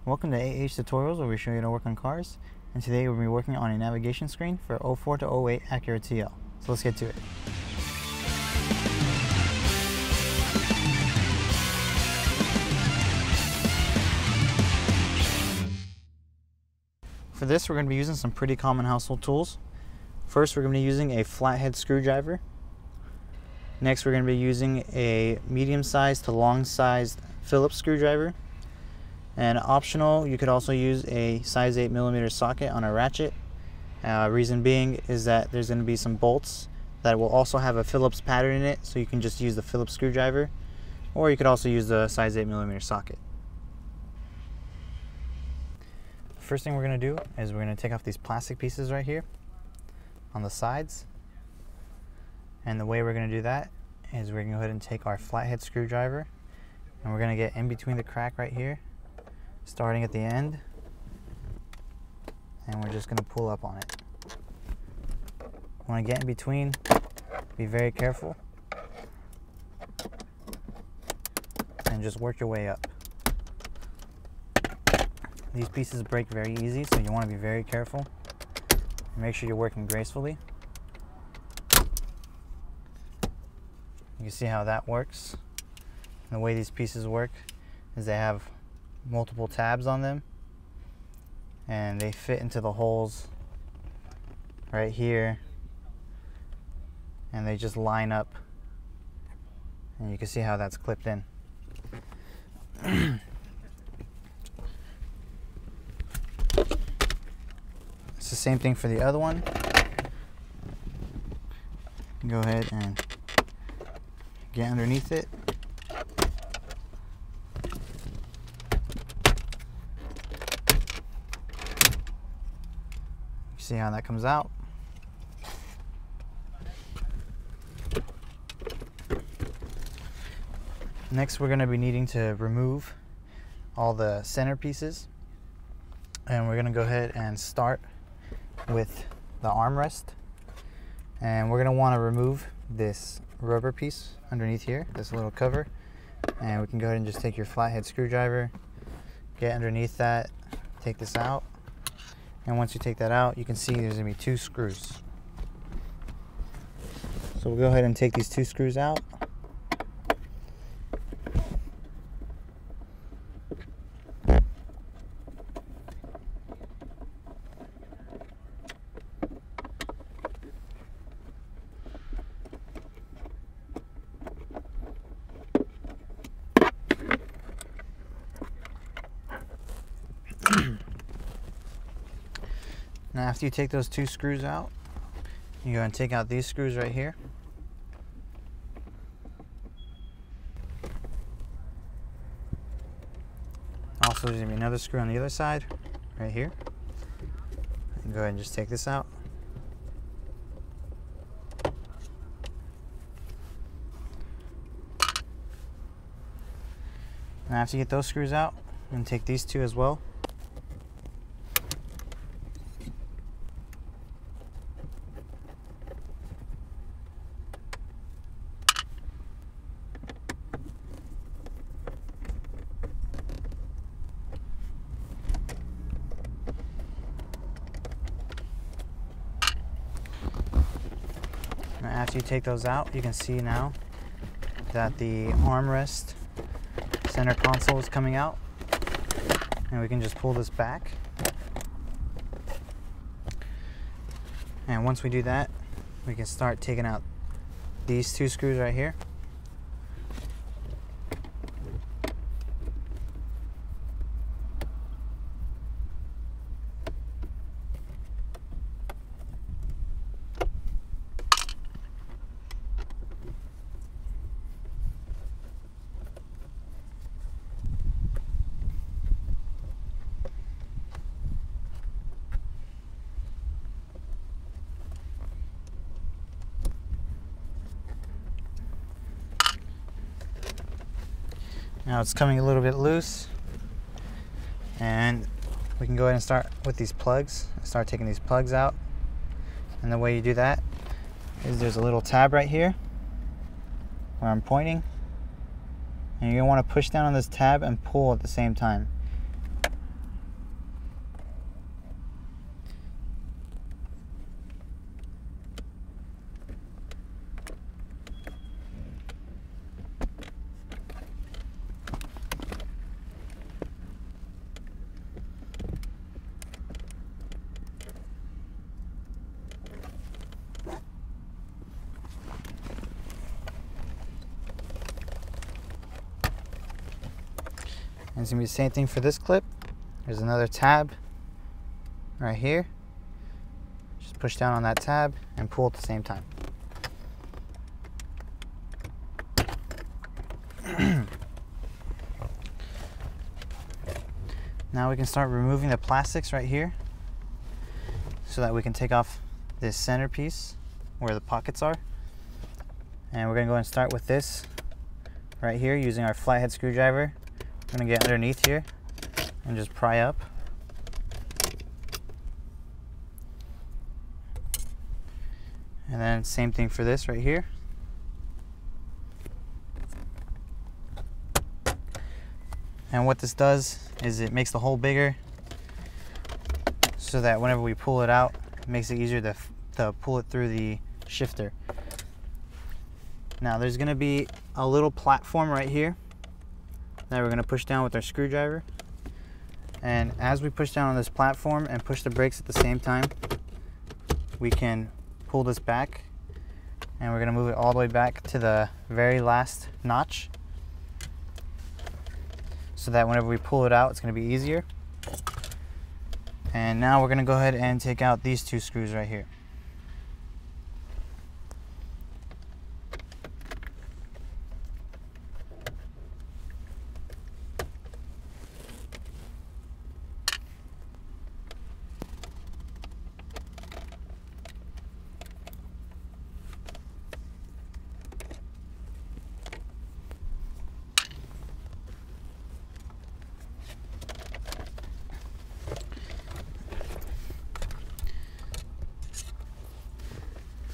Welcome to AH Tutorials, where we show you how to work on cars. And today we'll be working on a navigation screen for 04 to 08 Acura TL. So let's get to it. For this, we're going to be using some pretty common household tools. First, we're going to be using a flathead screwdriver. Next, we're going to be using a medium-sized to long-sized Phillips screwdriver. And optional, you could also use a size 8mm socket on a ratchet. Reason being is that there's going to be some bolts that will also have a Phillips pattern in it, so you can just use the Phillips screwdriver, or you could also use the size 8mm socket. First thing we're going to do is we're going to take off these plastic pieces right here on the sides. And the way we're going to do that is we're going to go ahead and take our flathead screwdriver, and we're going to get in between the crack right here, starting at the end, and we're just going to pull up on it. You want to get in between, be very careful, and just work your way up. These pieces break very easy, so you want to be very careful and make sure you're working gracefully. You can see how that works. And the way these pieces work is they have multiple tabs on them, and they fit into the holes right here, and they just line up, and you can see how that's clipped in. It's the same thing for the other one. Go ahead and get underneath it. See how that comes out. Next, we're going to be needing to remove all the centerpieces, and we're going to go ahead and start with the armrest, and we're going to want to remove this rubber piece underneath here, this little cover, and we can go ahead and just take your flathead screwdriver, get underneath that, take this out. And once you take that out, you can see there's going to be 2 screws. So we'll go ahead and take these 2 screws out. Now after you take those 2 screws out, you go and take out these screws right here. Also, there's going to be another screw on the other side, right here. And go ahead and just take this out. Now after you get those screws out, I'm going to take these 2 as well. After you take those out, you can see now that the armrest center console is coming out, and we can just pull this back. And once we do that, we can start taking out these 2 screws right here. Now it's coming a little bit loose, and we can go ahead and start with these plugs. Start taking these plugs out, and the way you do that is there's a little tab right here where I'm pointing, and you're going to want to push down on this tab and pull at the same time. it's going to be the same thing for this clip. There's another tab right here. Just push down on that tab and pull at the same time. Now we can start removing the plastics right here so that we can take off this centerpiece where the pockets are. And we're going to go and start with this right here using our flathead screwdriver. I'm going to get underneath here and just pry up. And then same thing for this right here. And what this does is it makes the hole bigger so that whenever we pull it out, it makes it easier to pull it through the shifter. Now there's going to be a little platform right here that we're going to push down with our screwdriver. And as we push down on this platform and push the brakes at the same time, we can pull this back, and we're going to move it all the way back to the very last notch so that whenever we pull it out, it's going to be easier. And now we're going to go ahead and take out these two screws right here.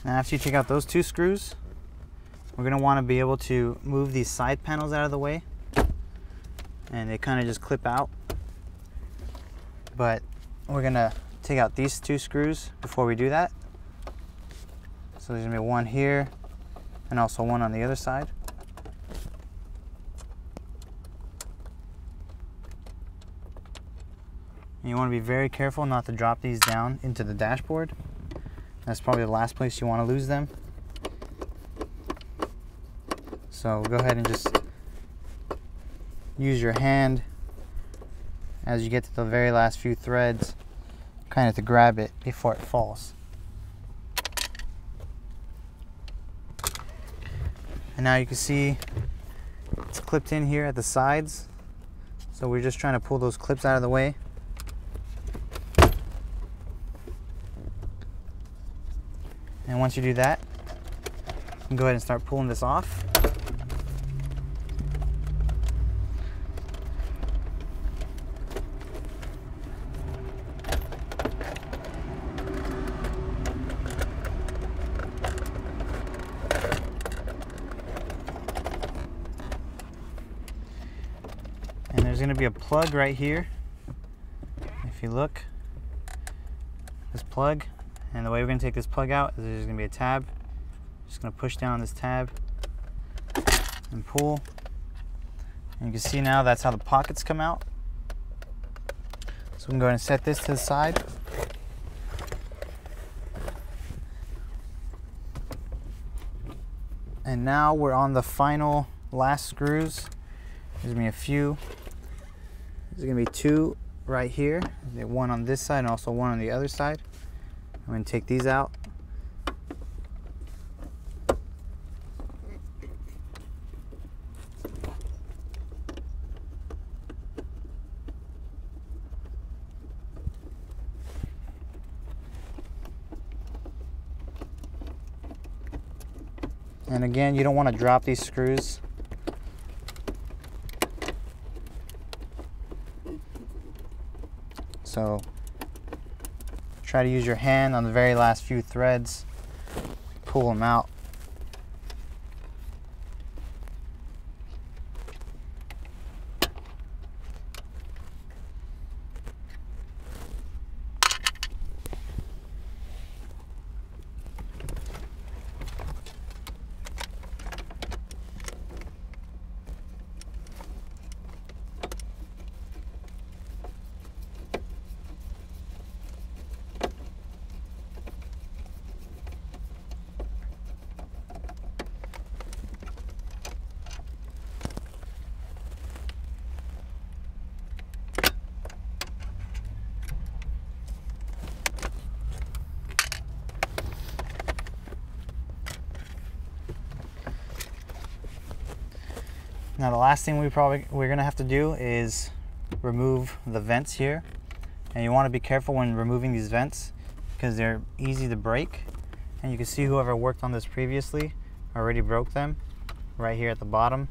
Now after you take out those two screws, we're going to want to be able to move these side panels out of the way, and they kind of just clip out. But we're going to take out these two screws before we do that. So there's going to be one here and also one on the other side. And you want to be very careful not to drop these down into the dashboard. That's probably the last place you want to lose them. So go ahead and just use your hand as you get to the very last few threads, kind of to grab it before it falls. And now you can see it's clipped in here at the sides. So we're just trying to pull those clips out of the way. And once you do that, you can go ahead and start pulling this off. And there's going to be a plug right here. If you look, this plug. And the way we're going to take this plug out is there's going to be a tab. Just going to push down on this tab and pull. And you can see now that's how the pockets come out. So we can go ahead and set this to the side. And now we're on the final last screws. There's going to be a few. There's going to be two right here. There's one on this side and also one on the other side. I'm going to take these out. And again, you don't want to drop these screws. So try to use your hand on the very last few threads, pull them out. Now the last thing we're gonna have to do is remove the vents here. And you want to be careful when removing these vents because they're easy to break. And you can see whoever worked on this previously already broke them right here at the bottom.